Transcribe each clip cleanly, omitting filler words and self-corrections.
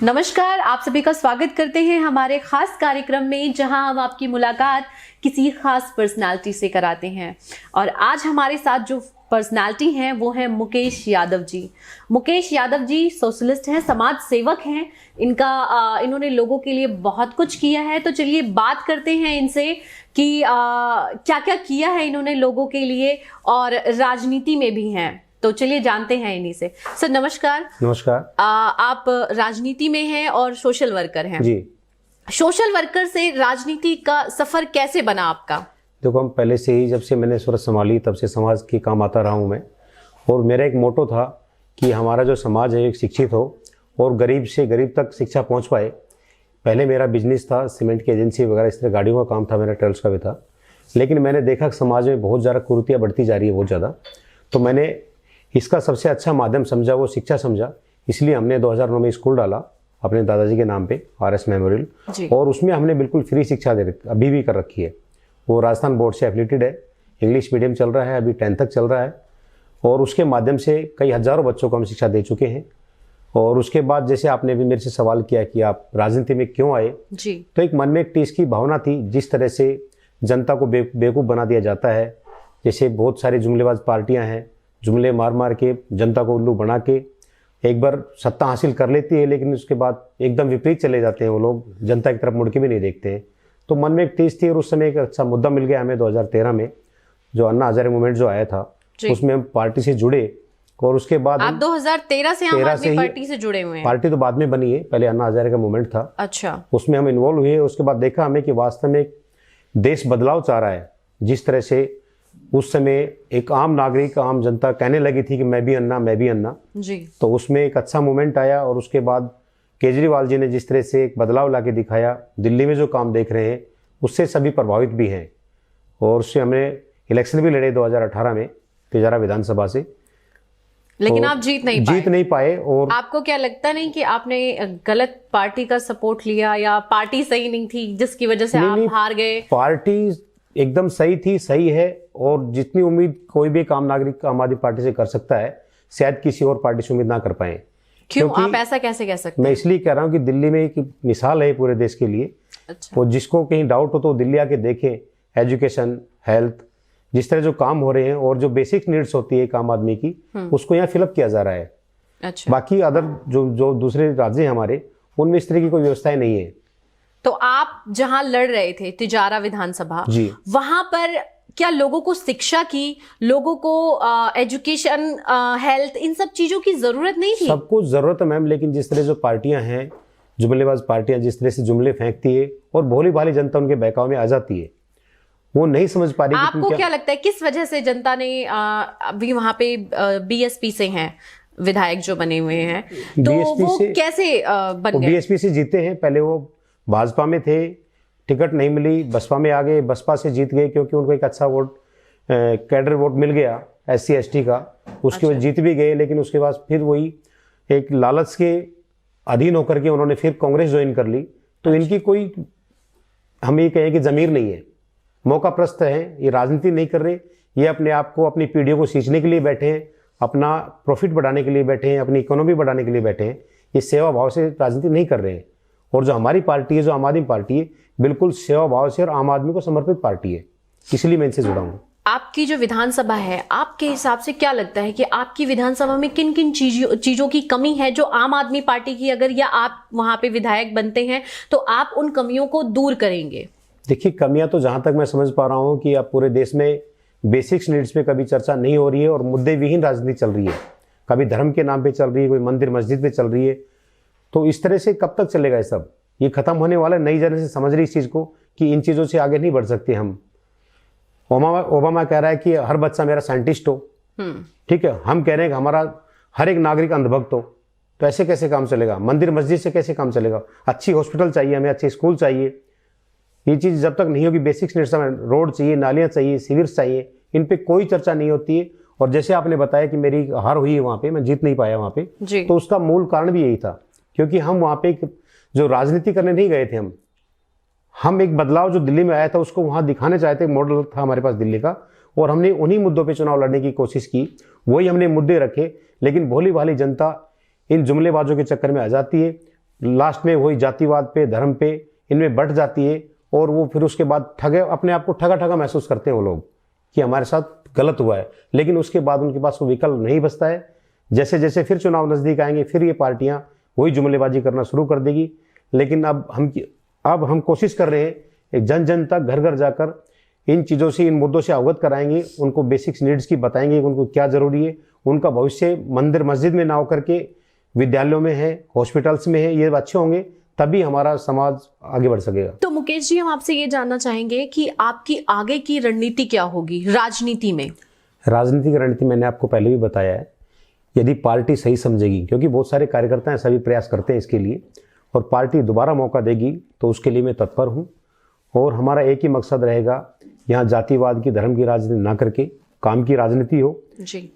नमस्कार, आप सभी का स्वागत करते हैं हमारे खास कार्यक्रम में, जहां हम आपकी मुलाकात किसी खास पर्सनालिटी से कराते हैं। और आज हमारे साथ जो पर्सनालिटी हैं वो है मुकेश यादव जी। मुकेश यादव जी सोशलिस्ट हैं, समाज सेवक हैं। इन्होंने लोगों के लिए बहुत कुछ किया है। तो चलिए बात करते हैं इनसे कि क्या क्या किया है इन्होंने लोगों के लिए, और राजनीति में भी हैं। तो चलिए जानते हैं इन्हीं से। सर नमस्कार। नमस्कार। आप राजनीति में हैं और सोशल वर्कर हैं जी। सोशल वर्कर से राजनीति का सफर कैसे बना आपका? देखो, हम पहले से ही, जब से मैंने सूरत संभाली तब से समाज के काम आता रहा हूँ मैं। और मेरा एक मोटो था कि हमारा जो समाज है एक शिक्षित हो और गरीब से गरीब तक शिक्षा पहुँच पाए। पहले मेरा बिजनेस था, सीमेंट की एजेंसी वगैरह, इस तरह गाड़ियों का काम था, मेरा ट्रेवल्स का भी था। लेकिन मैंने देखा कि समाज में बहुत ज़्यादा कुरीतियाँ बढ़ती जा रही है, बहुत ज़्यादा। तो मैंने इसका सबसे अच्छा माध्यम समझा, वो शिक्षा समझा। इसलिए हमने 2009 में स्कूल डाला अपने दादाजी के नाम पे, RS मेमोरियल। और उसमें हमने बिल्कुल फ्री शिक्षा दे रखी, अभी भी कर रखी है। वो राजस्थान बोर्ड से एफिलेटेड है, इंग्लिश मीडियम चल रहा है, अभी 10th तक चल रहा है। और उसके माध्यम से कई हज़ारों बच्चों को हम शिक्षा दे चुके हैं। और उसके बाद जैसे आपने भी मेरे से सवाल किया कि आप राजनीति में क्यों आए जी, तो एक मन में एक टीस की भावना थी। जिस तरह से जनता को बेवकूफ़ बना दिया जाता है, जैसे बहुत सारी जुमलेबाज पार्टियाँ हैं, जुमले मार मार के जनता को उल्लू बना के एक बार सत्ता हासिल कर लेती है, लेकिन उसके बाद एकदम विपरीत चले जाते हैं वो लोग, जनता की तरफ मुड़ के भी नहीं देखते हैं। तो मन में एक टीस थी। और उस समय एक अच्छा मुद्दा मिल गया हमें 2013 में, जो अन्ना हजारे मूवमेंट जो आया था, उसमें हम पार्टी से जुड़े। और उसके बाद आप 2013 से आम आदमी पार्टी से जुड़े हुए हैं? पार्टी तो बाद में बनी है, पहले अन्ना हजारे का मूवमेंट था। अच्छा। उसमें हम इन्वॉल्व हुए। उसके बाद देखा हमें कि वास्तव में एक देश बदलाव चाह रहा है। जिस तरह से उस समय एक आम नागरिक, आम जनता कहने लगी थी कि मैं भी अन्ना, मैं भी अन्ना जी। तो उसमें एक अच्छा मूवमेंट आया। और उसके बाद केजरीवाल जी ने जिस तरह से एक बदलाव लाके दिखाया, दिल्ली में जो काम देख रहे हैं उससे सभी प्रभावित भी हैं। और उससे हमने इलेक्शन भी लड़े 2018 में तिजारा विधानसभा से, लेकिन आप जीत नहीं पाए। और आपको क्या लगता नहीं कि आपने गलत पार्टी का सपोर्ट लिया, या पार्टी सही नहीं थी जिसकी वजह से आप हार गए? पार्टी एकदम सही थी, सही है। और जितनी उम्मीद कोई भी आम नागरिक आम आदमी पार्टी से कर सकता है, शायद किसी और पार्टी से उम्मीद ना कर पाए। क्यों? आप ऐसा कैसे कह सकते हैं? मैं इसलिए कह रहा हूँ कि दिल्ली में एक मिसाल है पूरे देश के लिए। अच्छा। और जिसको कहीं डाउट हो तो दिल्ली आके देखें। एजुकेशन, हेल्थ, जिस तरह जो काम हो रहे हैं और जो बेसिक नीड्स होती है एक आम आदमी की, उसको यहाँ फिलअप किया जा रहा है। अच्छा। बाकी अदर जो दूसरे राज्य हैं हमारे, उनमें इस तरह की कोई व्यवस्थाएं नहीं है। तो आप जहां लड़ रहे थे तिजारा विधानसभा, वहां पर क्या लोगों को शिक्षा की, लोगों को एजुकेशन, हेल्थ, इन सब चीजों की जरूरत नहीं थी? सबको जरूरत है मैम, लेकिन जिस तरह जो पार्टियां हैं, जुमलेबाज पार्टियां जिस तरह से जुमले फेंकती है और भोली भाली जनता उनके बहकावे में आ जाती है, वो नहीं समझ पा रही। आपको क्या लगता है किस वजह से जनता ने अभी वहां पे BSP से हैं विधायक जो बने हुए हैं, तो वो कैसे बन गए? BSP से जीते हैं। पहले वो भाजपा में थे, टिकट नहीं मिली, बसपा में आ गए, बसपा से जीत गए क्योंकि उनको एक अच्छा वोट, कैडर वोट मिल गया SC ST का, उसके बाद जीत भी गए। लेकिन उसके बाद फिर वही एक लालच के अधीन होकर के उन्होंने फिर कांग्रेस ज्वाइन कर ली। तो इनकी कोई, हम ये कहें कि जमीर नहीं है, मौका प्रस्त है, ये राजनीति नहीं कर रहे, ये अपने आप को, अपनी पीढ़ियों को सींचने के लिए बैठे हैं, अपना प्रॉफिट बढ़ाने के लिए बैठे हैं, अपनी इकोनॉमी बढ़ाने के लिए बैठे हैं। ये सेवा भाव से राजनीति नहीं कर रहे हैं। और जो हमारी पार्टी है, जो आम आदमी पार्टी है, बिल्कुल सेवा भाव से और आम आदमी को समर्पित पार्टी है, इसलिए मैं इनसे जुड़ा हूँ। आपकी जो विधानसभा है, आपके हिसाब से क्या लगता है कि आपकी विधानसभा में किन किन चीजों की कमी है जो आम आदमी पार्टी की, अगर या आप वहां पे विधायक बनते हैं तो आप उन कमियों को दूर करेंगे? देखिए, कमियां तो जहां तक मैं समझ पा रहा हूं कि अब पूरे देश में बेसिक्स नीड्स पे कभी चर्चा नहीं हो रही है और मुद्दे विहीन राजनीति चल रही है। कभी धर्म के नाम पे चल रही है, कोई मंदिर मस्जिद पे चल रही है। तो इस तरह से कब तक चलेगा ये सब? ये खत्म होने वाला है। नई जनरेशन समझ रही इस चीज़ को कि इन चीज़ों से आगे नहीं बढ़ सकते हम। ओबामा कह रहा है कि हर बच्चा मेरा साइंटिस्ट हो, ठीक है। हम कह रहे हैं कि हमारा हर एक नागरिक अंधभक्त हो। तो ऐसे कैसे काम चलेगा? मंदिर मस्जिद से कैसे काम चलेगा? अच्छी हॉस्पिटल चाहिए हमें, अच्छे स्कूल चाहिए। ये चीज़ जब तक नहीं होगी, बेसिक्स नीड्स हमें, रोड चाहिए, नालियाँ चाहिए, सीवर्स चाहिए, इन पे कोई चर्चा नहीं होती है। और जैसे आपने बताया कि मेरी हार हुई है वहाँ पे, मैं जीत नहीं पाया वहाँ पे, तो उसका मूल कारण भी यही था, क्योंकि हम वहाँ पे जो राजनीति करने नहीं गए थे, हम एक बदलाव जो दिल्ली में आया था उसको वहाँ दिखाने चाहते, मॉडल था हमारे पास दिल्ली का, और हमने उन्हीं मुद्दों पे चुनाव लड़ने की कोशिश की, वही हमने मुद्दे रखे। लेकिन भोली भाली जनता इन जुमलेबाजों के चक्कर में आ जाती है। लास्ट में वही जातिवाद पे, धर्म पे इनमें बढ़ जाती है, और वो फिर उसके बाद अपने आप को ठगा ठगा महसूस करते हैं वो लोग कि हमारे साथ गलत हुआ है। लेकिन उसके बाद उनके पास वो विकल्प नहीं बचता है। जैसे जैसे फिर चुनाव नज़दीक आएंगे, फिर ये पार्टियां वही जुमलेबाजी करना शुरू कर देगी। लेकिन अब हम कोशिश कर रहे हैं, एक जन जन तक घर घर जाकर इन चीज़ों से, इन मुद्दों से अवगत कराएंगे, उनको बेसिक्स नीड्स की बताएंगे कि उनको क्या ज़रूरी है। उनका भविष्य मंदिर मस्जिद में ना होकर के विद्यालयों में है, हॉस्पिटल्स में है, ये अच्छे होंगे, तभी हमारा समाज आगे बढ़ सकेगा। तो मुकेश जी, हम आपसे ये जानना चाहेंगे कि आपकी आगे की रणनीति क्या होगी राजनीति में? राजनीति की रणनीति मैंने आपको पहले भी बताया है। यदि पार्टी सही समझेगी, क्योंकि बहुत सारे कार्यकर्ता ऐसा भी प्रयास करते हैं इसके लिए, और पार्टी दोबारा मौका देगी तो उसके लिए मैं तत्पर हूँ। और हमारा एक ही मकसद रहेगा, यहाँ जातिवाद की, धर्म की राजनीति ना करके काम की राजनीति हो। जी,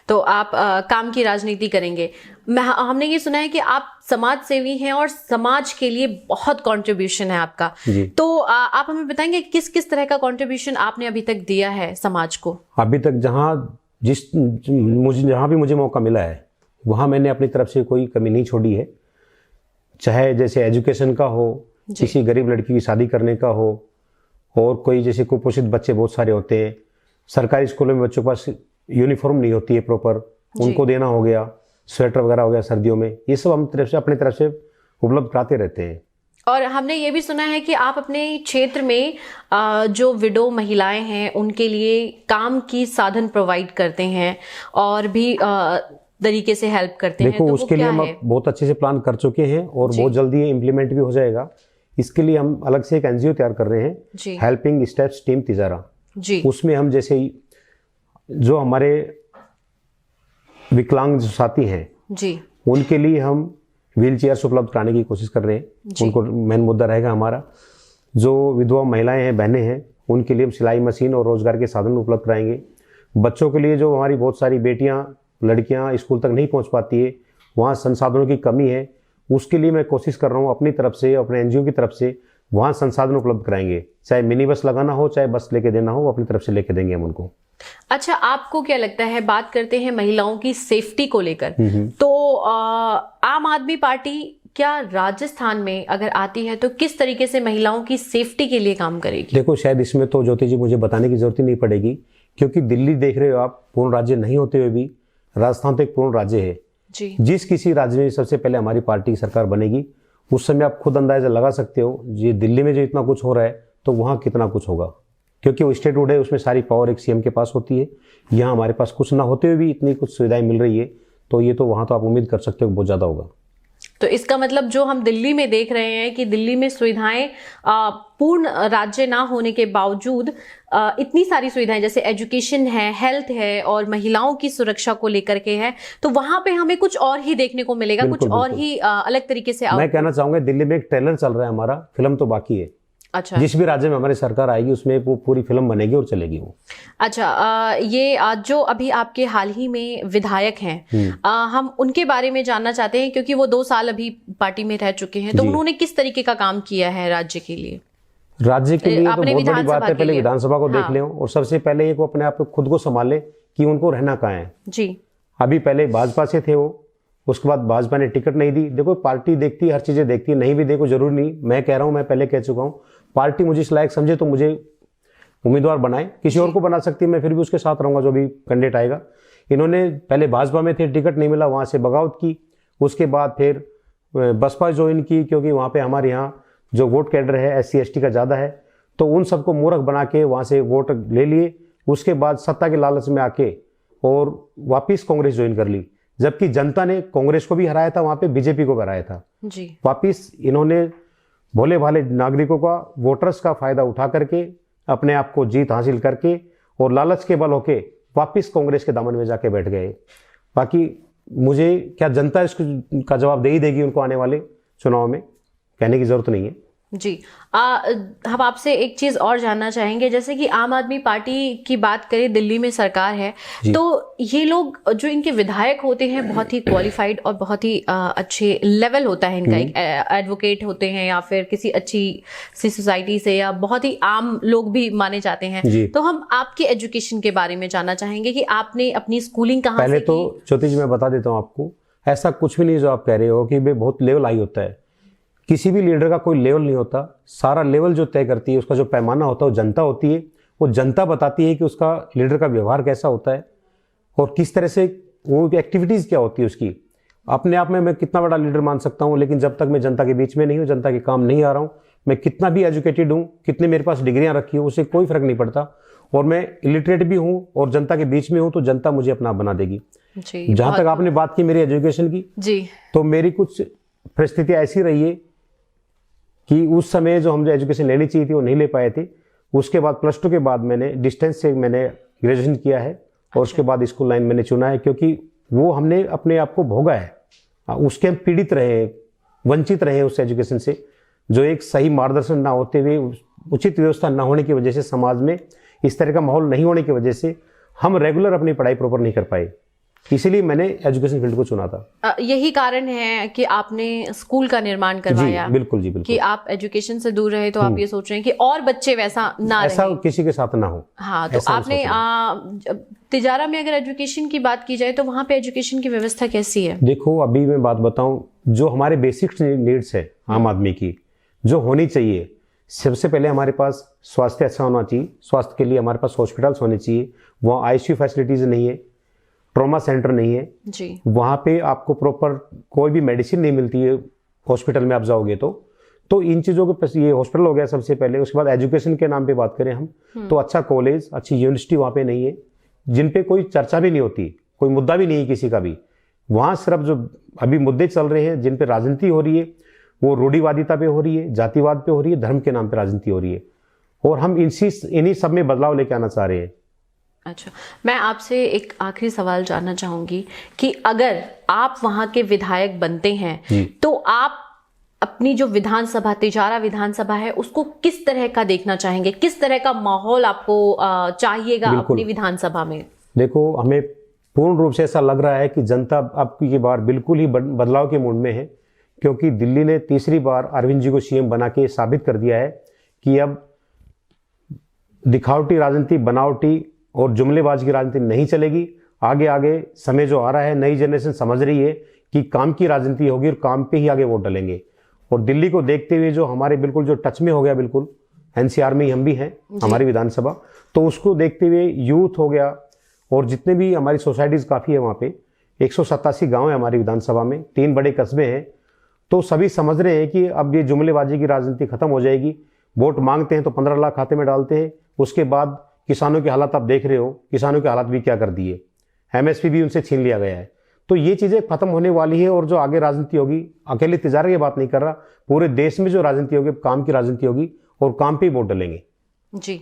तो आप काम की राजनीति करेंगे। हमने ये सुना है कि आप समाज सेवी हैं और समाज के लिए बहुत कंट्रीब्यूशन है आपका। तो आप हमें बताएंगे किस किस तरह का कंट्रीब्यूशन आपने अभी तक दिया है समाज को? अभी तक जहाँ भी मुझे मौका मिला है वहाँ मैंने अपनी तरफ से कोई कमी नहीं छोड़ी है। चाहे जैसे एजुकेशन का हो, किसी गरीब लड़की की शादी करने का हो, और कोई जैसे कुपोषित बच्चे बहुत सारे होते हैं, सरकारी स्कूलों में बच्चों के पास यूनिफॉर्म नहीं होती है प्रॉपर, उनको देना हो गया, स्वेटर वगैरह हो गया सर्दियों में, ये सब हम अपनी तरफ से उपलब्ध कराते रहते हैं। और हमने ये भी सुना है कि आप अपने क्षेत्र में जो विडो महिलाएं हैं उनके लिए काम की साधन प्रोवाइड करते हैं और भी तरीके से हेल्प करते हैं। देखो, उसके लिए हम बहुत अच्छे से प्लान कर चुके हैं और बहुत जल्दी ये इम्प्लीमेंट भी हो जाएगा। इसके लिए हम अलग से एक एनजीओ तैयार कर रहे हैं, हेल्पिंग स्टेप्स टीम तिजारा जी। उसमें हम जैसे जो हमारे विकलांग जो साथी हैं जी, उनके लिए हम व्हील चेयर्स उपलब्ध कराने की कोशिश कर रहे हैं। उनको मेन मुद्दा रहेगा हमारा। जो विधवा महिलाएं हैं, बहनें हैं, उनके लिए हम सिलाई मशीन और रोजगार के साधन उपलब्ध कराएंगे। बच्चों के लिए जो हमारी बहुत सारी बेटियां, लड़कियां स्कूल तक नहीं पहुंच पाती है, वहाँ संसाधनों की कमी है, उसके लिए मैं कोशिश कर रहा हूँ अपनी तरफ से, अपने एनजीओ की तरफ से वहाँ संसाधन उपलब्ध कराएंगे। चाहे मिनी बस लगाना हो, चाहे बस लेके देना हो, अपनी तरफ से लेके देंगे हम उनको। अच्छा, आपको क्या लगता है, बात करते हैं महिलाओं की सेफ्टी को लेकर, तो आम आदमी पार्टी क्या राजस्थान में अगर आती है तो किस तरीके से महिलाओं की सेफ्टी के लिए काम करेगी? देखो, शायद इसमें तो ज्योति जी मुझे बताने की जरूरत ही नहीं पड़ेगी, क्योंकि दिल्ली देख रहे हो आप, पूर्ण राज्य नहीं होते हुए भी राजस्थान तो एक पूर्ण राज्य है जी। जिस किसी राज्य में सबसे पहले हमारी पार्टी की सरकार बनेगी, उस समय आप खुद अंदाजा लगा सकते हो, ये दिल्ली में जो इतना कुछ हो रहा है तो वहाँ कितना कुछ होगा, क्योंकि वो स्टेटहुड है, उसमें सारी पावर एक सीएम के पास होती है। यहाँ हमारे पास कुछ ना होते हुए भी इतनी कुछ सुविधाएं मिल रही है, तो ये तो वहाँ तो आप उम्मीद कर सकते हो बहुत ज़्यादा होगा। तो इसका मतलब जो हम दिल्ली में देख रहे हैं कि दिल्ली में सुविधाएं पूर्ण राज्य ना होने के बावजूद इतनी सारी सुविधाएं जैसे एजुकेशन है, हेल्थ है और महिलाओं की सुरक्षा को लेकर के है, तो वहां पे हमें कुछ और ही देखने को मिलेगा, कुछ और ही अलग तरीके से। मैं कहना चाहूंगा, दिल्ली में एक ट्रेलर चल रहा है हमारा, फिल्म तो बाकी है। अच्छा, जिस भी राज्य में हमारी सरकार आएगी उसमें वो पूरी फिल्म बनेगी और चलेगी वो। अच्छा, ये जो अभी आपके हाल ही में विधायक हैं, हम उनके बारे में जानना चाहते हैं, क्योंकि वो 2 साल अभी पार्टी में रह चुके हैं, तो उन्होंने किस तरीके का काम किया है राज्य के लिए? राज्य के लिए तो बहुत बड़ी बात है, पहले विधानसभा को देख लें और सबसे पहले एक वो अपने आप खुद को संभाले कि उनको रहना कहाँ है जी। अभी पहले भाजपा से थे वो, उसके बाद भाजपा ने टिकट नहीं दी। देखो, पार्टी देखती है, हर चीजें देखती है, नहीं भी देखो जरूरी नहीं। मैं कह रहा हूँ, मैं पहले कह चुका हूँ, पार्टी मुझे इस लायक समझे तो मुझे उम्मीदवार बनाए, किसी और को बना सकती है, मैं फिर भी उसके साथ रहूंगा जो भी कैंडिडेट आएगा। इन्होंने पहले भाजपा में थे, टिकट नहीं मिला, वहां से बगावत की, उसके बाद फिर बसपा ज्वाइन की, क्योंकि वहां पे हमारे यहाँ जो वोट कैडर है SC ST का ज़्यादा है, तो उन सबको मूर्ख बना के वहाँ से वोट ले लिए। उसके बाद सत्ता के लालच में आके और वापिस कांग्रेस ज्वाइन कर ली, जबकि जनता ने कांग्रेस को भी हराया था, वहाँ पे बीजेपी को भी हराया था जी। वापिस इन्होंने भोले भाले नागरिकों का, वोटर्स का फायदा उठा करके अपने आप को जीत हासिल करके और लालच के बल होके वापिस कांग्रेस के दामन में जाके बैठ गए। बाकी मुझे क्या जनता इसका जवाब दे ही देगी उनको आने वाले चुनाव में, कहने की जरूरत नहीं है जी। हम आपसे एक चीज और जानना चाहेंगे, जैसे कि आम आदमी पार्टी की बात करें, दिल्ली में सरकार है, तो ये लोग जो इनके विधायक होते हैं बहुत ही क्वालिफाइड और बहुत ही अच्छे लेवल होता है इनका, एक एडवोकेट होते हैं या फिर किसी अच्छी सी सोसाइटी से, या बहुत ही आम लोग भी माने जाते हैं। तो हम आपके एजुकेशन के बारे में जानना चाहेंगे कि आपने अपनी स्कूलिंग कहाँ से की? पहले तो ज्योति जी मैं बता देता हूँ आपको, ऐसा कुछ भी नहीं जो आप कह रहे हो कि भाई बहुत लेवल हाई होता है। किसी भी लीडर का कोई लेवल नहीं होता, सारा लेवल जो तय करती है, उसका जो पैमाना होता है वो जनता होती है। वो जनता बताती है कि उसका लीडर का व्यवहार कैसा होता है और किस तरह से वो एक्टिविटीज़ क्या होती है उसकी। अपने आप में मैं कितना बड़ा लीडर मान सकता हूँ, लेकिन जब तक मैं जनता के बीच में नहीं हूँ, जनता के काम नहीं आ रहा हूँ, मैं कितना भी एजुकेटेड हूँ, कितने मेरे पास डिग्रियाँ रखी हूँ, उससे कोई फर्क नहीं पड़ता। और मैं इलिटरेट भी हूँ और जनता के बीच में हूँ, तो जनता मुझे अपना बना देगी। जहाँ तक आपने बात की मेरी एजुकेशन की जी, तो मेरी कुछ परिस्थितियाँ ऐसी रही है कि उस समय जो हम जो एजुकेशन लेनी चाहिए थी वो नहीं ले पाए थे। उसके बाद +2 के बाद मैंने डिस्टेंस से मैंने ग्रेजुएशन किया है और उसके बाद स्कूल लाइन मैंने चुना है, क्योंकि वो हमने अपने आप को भोगा है, उसके हम पीड़ित रहे, वंचित रहे उस एजुकेशन से, जो एक सही मार्गदर्शन ना होते हुए, उचित व्यवस्था ना होने की वजह से, समाज में इस तरह का माहौल नहीं होने की वजह से हम रेगुलर अपनी पढ़ाई प्रॉपर नहीं कर पाए। इसीलिए मैंने एजुकेशन फील्ड को चुना था। यही कारण है कि आपने स्कूल का निर्माण करवाया। जी बिल्कुल, जी बिल्कुल। कि आप एजुकेशन से दूर रहे तो आप ये सोच रहे हैं कि और बच्चे वैसा ना रहे, ऐसा किसी के साथ ना हो। हाँ, तो आपने तिजारा में अगर एजुकेशन की बात की जाए तो वहाँ पे एजुकेशन की व्यवस्था कैसी है? देखो, अभी मैं बात बताऊं, जो हमारे बेसिक नीड्स है आम आदमी की, जो होनी चाहिए, सबसे पहले हमारे पास स्वास्थ्य अच्छा होना चाहिए। स्वास्थ्य के लिए हमारे पास हॉस्पिटल्स होने चाहिए। वहाँ ICU फैसिलिटीज नहीं है, ट्रॉमा सेंटर नहीं है जी। वहाँ पे आपको प्रॉपर कोई भी मेडिसिन नहीं मिलती है हॉस्पिटल में आप जाओगे तो इन चीज़ों के, ये हॉस्पिटल हो गया सबसे पहले। उसके बाद एजुकेशन के नाम पे बात करें हम, तो अच्छा कॉलेज, अच्छी यूनिवर्सिटी वहाँ पे नहीं है, जिन पे कोई चर्चा भी नहीं होती, कोई मुद्दा भी नहीं है किसी का भी। वहाँ सिर्फ जो अभी मुद्दे चल रहे हैं, जिन पे राजनीति हो रही है, वो रूढ़िवादिता पे हो रही है, जातिवाद पे हो रही है, धर्म के नाम पे राजनीति हो रही है, और हम इन्हीं सब में बदलाव लेके आना चाह रहे हैं। अच्छा, मैं आपसे एक आखिरी सवाल जानना चाहूंगी कि अगर आप वहां के विधायक बनते हैं तो आप अपनी जो विधानसभा, तिजारा विधानसभा है, उसको किस तरह का देखना चाहेंगे? किस तरह का माहौल आपको चाहिएगा अपनी विधानसभा में? देखो, हमें पूर्ण रूप से ऐसा लग रहा है कि जनता अब की बार बिल्कुल ही बदलाव के मूड में है, क्योंकि दिल्ली ने तीसरी बार अरविंद जी को CM बना के साबित कर दिया है कि अब दिखावटी राजनीति, बनावटी और जुमलेबाज की राजनीति नहीं चलेगी। आगे आगे समय जो आ रहा है, नई जनरेशन समझ रही है कि काम की राजनीति होगी और काम पे ही आगे वोट डलेंगे। और दिल्ली को देखते हुए जो हमारे बिल्कुल जो टच में हो गया, बिल्कुल NCR में ही हम भी हैं, हमारी विधानसभा, तो उसको देखते हुए यूथ हो गया और जितने भी हमारी सोसाइटीज काफ़ी है, वहाँ पे 187 गाँव है हमारी विधानसभा में, 3 बड़े कस्बे हैं, तो सभी समझ रहे हैं कि अब ये जुमलेबाजी की राजनीति खत्म हो जाएगी। वोट मांगते हैं तो 15 लाख खाते में डालते हैं, उसके बाद किसानों के हालात आप देख रहे हो, किसानों के हालात भी क्या कर दिए, MSP भी उनसे छीन लिया गया है। तो ये चीज़ें खत्म होने वाली है और जो आगे राजनीति होगी, अकेले तिजारा की बात नहीं कर रहा, पूरे देश में जो राजनीति होगी, काम की राजनीति होगी और काम पे ही वोट डलेंगे। जी,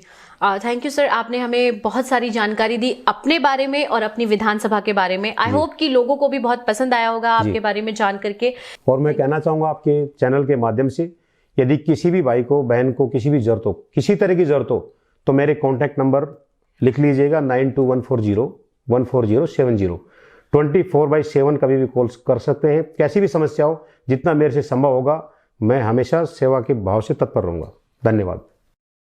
थैंक यू सर, आपने हमें बहुत सारी जानकारी दी अपने बारे में और अपनी विधानसभा के बारे में। आई होप कि लोगों को भी बहुत पसंद आया होगा आपके बारे में जान करके। और मैं कहना चाहूँगा आपके चैनल के माध्यम से, यदि किसी भी भाई को, बहन को किसी भी जरूरत हो, किसी तरह की जरूरत हो, तो मेरे कॉन्टैक्ट नंबर लिख लीजिएगा 9214014070। 24/7 कभी भी कॉल कर सकते हैं। कैसी भी समस्या हो, जितना मेरे से संभव होगा, मैं हमेशा सेवा के भाव से तत्पर रहूँगा। धन्यवाद।